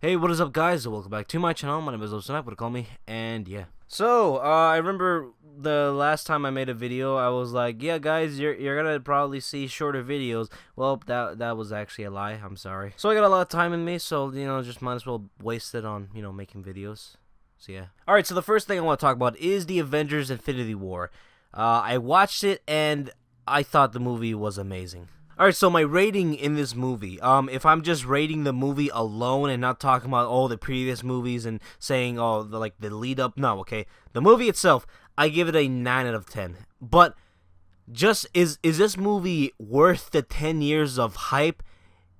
Hey, what is up, guys? Welcome back to my channel. My name is DOSorNight, what to call me, and yeah. So, I remember the last time I made a video, I was like, yeah, guys, you're gonna probably see shorter videos. Well, that was actually a lie. I'm sorry. So I got a lot of time in me, so just might as well waste it on making videos. So yeah. All right. So the first thing I want to talk about is the Avengers: Infinity War. I watched it and I thought the movie was amazing. Alright, so my rating in this movie, if I'm just rating the movie alone and not talking about all the previous movies and saying, oh, the lead up, no, okay. The movie itself, I give it a 9 out of 10. But just, is this movie worth the 10 years of hype?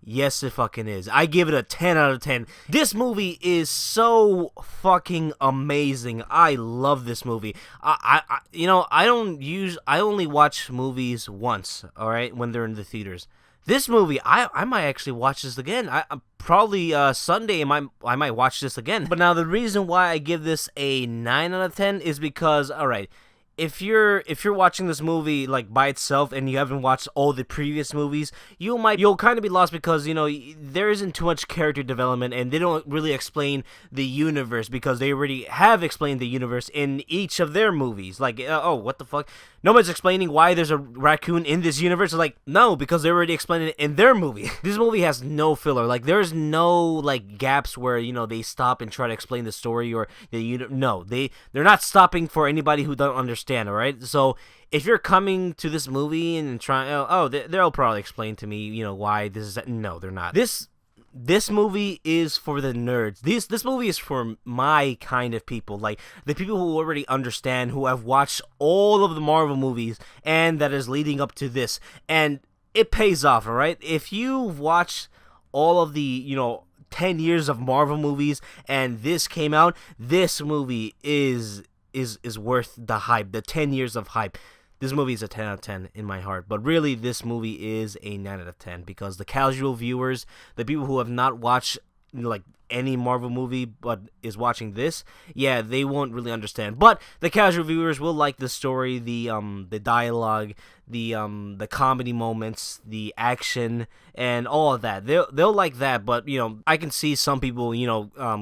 Yes, it fucking is. I give it a 10 out of 10. This movie is so fucking amazing. I love this movie. I only watch movies once, all right, when they're in the theaters. This movie, I might actually watch this again. I probably Sunday I might watch this again. But now the reason why I give this a 9 out of 10 is because, all right, if you're watching this movie like by itself and you haven't watched all the previous movies, you'll kind of be lost because there isn't too much character development and they don't really explain the universe because they already have explained the universe in each of their movies. Like, oh, what the fuck? Nobody's explaining why there's a raccoon in this universe. Like, no, because they already explained it in their movie. This movie has no filler. Like, there's no like gaps where they stop and try to explain the story or they're not stopping for anybody who don't understand. All right, so if you're coming to this movie and trying, they'll probably explain to me, why this is. No, they're not. This movie is for the nerds. This movie is for my kind of people, like the people who already understand, who have watched all of the Marvel movies, and that is leading up to this, and it pays off. All right, if you've watched all of the 10 years of Marvel movies and this came out, this movie is worth the hype, the 10 years of hype. This movie is a 10 out of 10 in my heart, but really this movie is a 9 out of 10 because the casual viewers, the people who have not watched like any Marvel movie but is watching this, yeah, they won't really understand. But the casual viewers will like the story, the dialogue, the comedy moments, the action, and all of that. They'll like that. But I can see some people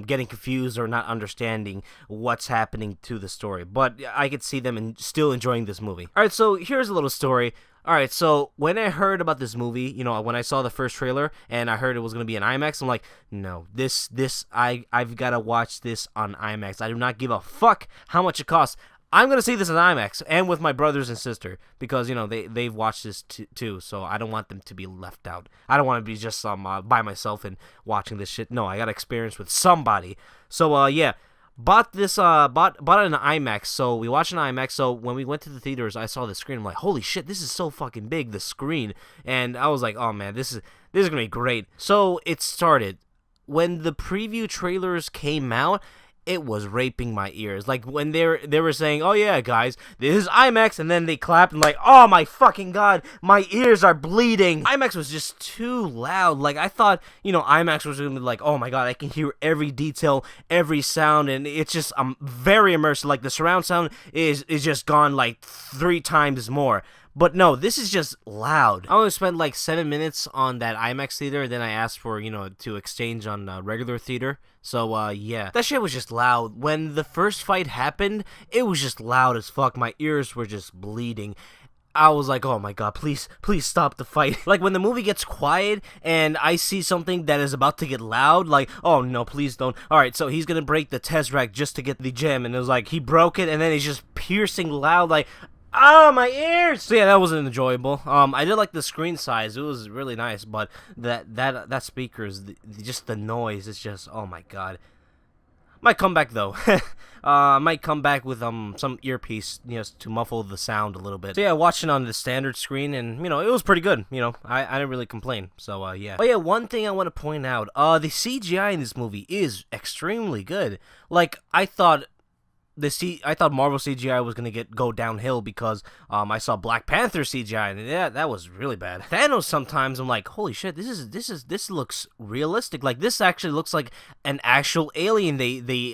getting confused or not understanding what's happening to the story. But I could see them still enjoying this movie. All right, so here's a little story. Alright, so when I heard about this movie, when I saw the first trailer and I heard it was going to be an IMAX, I'm like, no, I've got to watch this on IMAX. I do not give a fuck how much it costs. I'm going to see this in IMAX and with my brothers and sister because, they've watched this too, so I don't want them to be left out. I don't want to be just by myself and watching this shit. No, I got to experience with somebody. So, yeah. Bought it in IMAX, so we watched in IMAX. So when we went to the theaters, I saw the screen. I'm like, holy shit, this is so fucking big, the screen. And I was like, oh man, this is gonna be great. So it started. When the preview trailers came out, it was raping my ears. Like when they were saying, "Oh yeah, guys, this is IMAX," and then they clapped and like, "Oh my fucking god, my ears are bleeding." IMAX was just too loud. Like I thought, IMAX was gonna be like, "Oh my god, I can hear every detail, every sound," and it's just very immersive. Like the surround sound is just gone like 3 times more. But no, this is just loud. I only spent like 7 minutes on that IMAX theater, then I asked for, to exchange on regular theater. So, yeah. That shit was just loud. When the first fight happened, it was just loud as fuck. My ears were just bleeding. I was like, oh my god, please stop the fight. Like, when the movie gets quiet and I see something that is about to get loud, like, oh no, please don't. Alright, so he's gonna break the Tesseract just to get the gem, and it was like, he broke it, and then he's just piercing loud, like, oh, my ears! So yeah, that wasn't enjoyable. I did like the screen size. It was really nice, but that speaker is just the noise. It's just, oh my god. Might come back though. Might come back with some earpiece, to muffle the sound a little bit. So yeah, watching on the standard screen, and it was pretty good. I didn't really complain. So yeah. Oh yeah, one thing I want to point out. The CGI in this movie is extremely good. Like I thought Marvel CGI was gonna go downhill because I saw Black Panther CGI and that was really bad. Thanos, sometimes I'm like, holy shit, this looks realistic. Like this actually looks like an actual alien they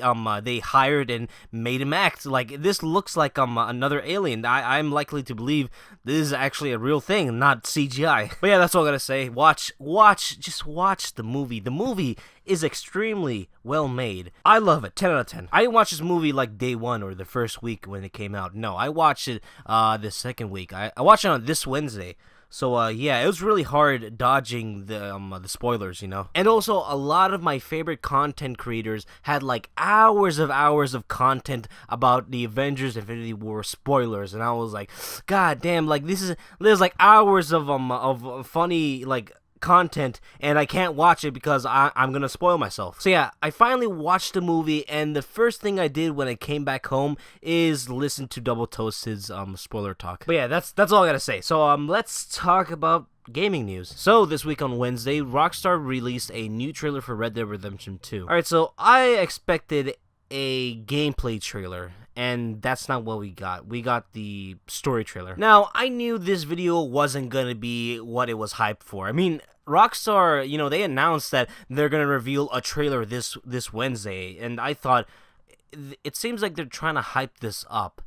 hired and made him act. Like this looks like another alien. I'm likely to believe this is actually a real thing, not CGI. But yeah, that's all I gotta say. Just watch the movie. The movie is extremely well made. I love it, 10 out of 10. I didn't watch this movie like day one or the first week when it came out. No, I watched it the second week. I watched it on this Wednesday. So, yeah, it was really hard dodging the spoilers, you know? And also, a lot of my favorite content creators had, like, hours of content about the Avengers Infinity War spoilers, and I was like, God damn, like, there's, like, hours of funny, like, content, and I can't watch it because I'm gonna spoil myself. So yeah, I finally watched the movie, and the first thing I did when I came back home is listen to Double Toasted's spoiler talk. But yeah, that's all I gotta say. So let's talk about gaming news. So this week on Wednesday, Rockstar released a new trailer for Red Dead Redemption 2. Alright, so I expected a gameplay trailer, and that's not what we got. We got the story trailer. Now, I knew this video wasn't gonna be what it was hyped for. I mean, Rockstar, you know, they announced that they're gonna reveal a trailer this Wednesday, and I thought, it seems like they're trying to hype this up.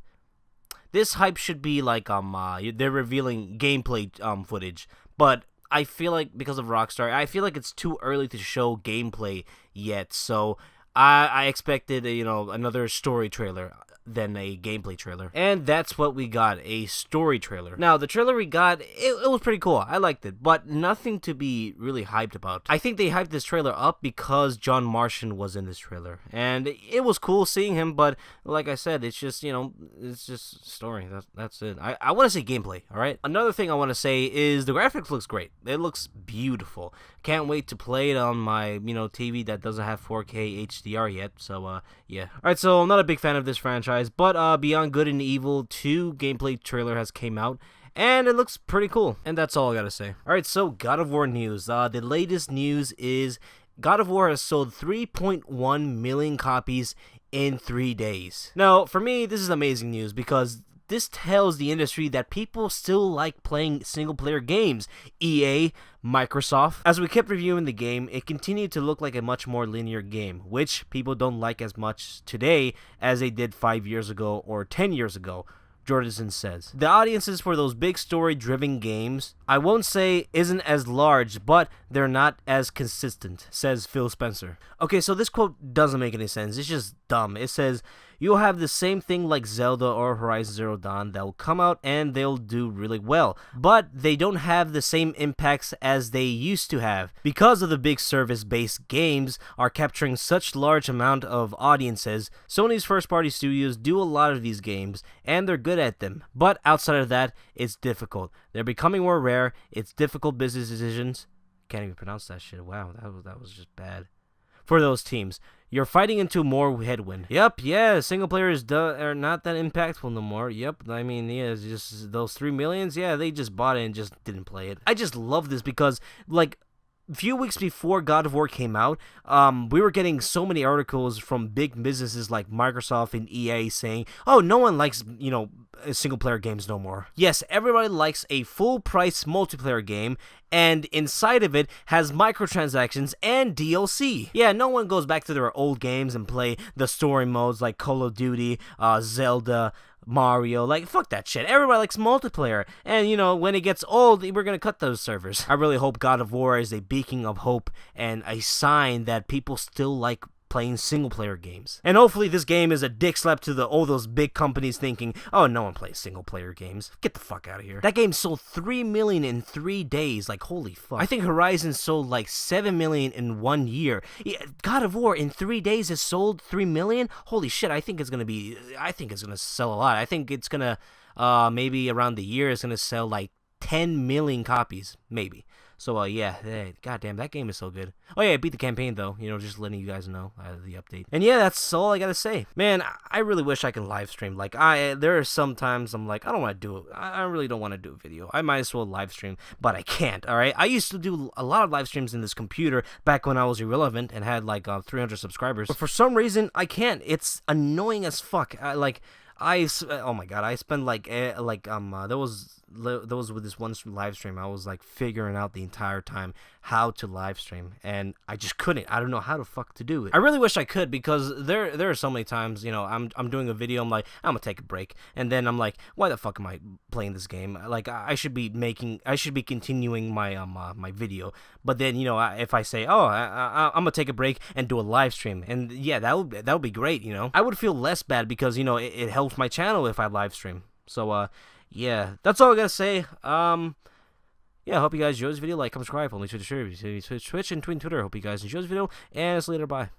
This hype should be like they're revealing gameplay footage, but I feel like because of Rockstar, I feel like it's too early to show gameplay yet. So I expected another story trailer than a gameplay trailer. And that's what we got, a story trailer. Now, the trailer we got, it was pretty cool. I liked it, but nothing to be really hyped about. I think they hyped this trailer up because John Marston was in this trailer. And it was cool seeing him, but like I said, it's just, it's just story. That's it. I want to say gameplay, alright? Another thing I want to say is the graphics looks great. It looks beautiful. Can't wait to play it on my, TV that doesn't have 4K HDR yet, so, yeah. Alright, so I'm not a big fan of this franchise, but Beyond Good and Evil 2 gameplay trailer has came out, and it looks pretty cool, and that's all I gotta say. Alright, so God of War news. The latest news is God of War has sold 3.1 million copies in 3 days. Now, for me, this is amazing news because this tells the industry that people still like playing single-player games. EA, Microsoft. As we kept reviewing the game, it continued to look like a much more linear game, which people don't like as much today as they did 5 years ago or 10 years ago. Jordanson says. The audiences for those big story-driven games, I won't say isn't as large, but they're not as consistent, says Phil Spencer. Okay, so this quote doesn't make any sense. It's just dumb. It says, you'll have the same thing like Zelda or Horizon Zero Dawn that will come out and they'll do really well, but they don't have the same impacts as they used to have. Because of the big service-based games are capturing such large amount of audiences, Sony's first-party studios do a lot of these games, and they're good at them. But outside of that, it's difficult. They're becoming more rare, it's difficult business decisions. Can't even pronounce that shit. Wow, that was just bad. For those teams, you're fighting into more headwind. Yep, yeah, single players are not that impactful no more. Yep, I mean, yeah, it's just those 3 millions, yeah, they just bought it and just didn't play it. I just love this because, like, a few weeks before God of War came out, we were getting so many articles from big businesses like Microsoft and EA saying, oh, no one likes, single-player games no more. Yes, everybody likes a full-price multiplayer game, and inside of it has microtransactions and DLC. Yeah, no one goes back to their old games and play the story modes like Call of Duty, Zelda, Mario, like, fuck that shit. Everybody likes multiplayer, and, when it gets old, we're gonna cut those servers. I really hope God of War is a beacon of hope and a sign that people still like playing single-player games. And hopefully this game is a dick slap to all those big companies thinking, oh, no one plays single-player games. Get the fuck out of here. That game sold 3 million in 3 days. Like, holy fuck. I think Horizon sold like 7 million in 1 year. Yeah, God of War in 3 days has sold 3 million? Holy shit, I think it's gonna sell a lot. I think it's gonna, maybe around the year, it's gonna sell like 10 million copies, maybe. So, yeah, goddamn, that game is so good. Oh, yeah, I beat the campaign, though, just letting you guys know the update. And, yeah, that's all I gotta say. Man, I really wish I could live stream. Like, there are some times I'm like, I don't want to do it. I really don't want to do a video. I might as well live stream, but I can't, all right? I used to do a lot of live streams in this computer back when I was irrelevant and had, like, 300 subscribers. But for some reason, I can't. It's annoying as fuck. Oh my god, I spent there was those with this one live stream, I was like figuring out the entire time how to live stream, and I just couldn't. I don't know how the fuck to do it. I really wish I could, because there are so many times, you know, I'm doing a video, I'm like, I'm gonna take a break, and then I'm like, why the fuck am I playing this game? Like, I should be continuing my my video, but then, you know, if I say, oh, I'm gonna take a break and do a live stream, and yeah, that would be great, you know. I would feel less bad because, you know, it helps my channel if I live stream. So yeah, that's all I gotta say. Yeah, I hope you guys enjoyed this video. Like, comment, subscribe, only Twitch, and Twitter. Hope you guys enjoyed this video, and see you later. Bye.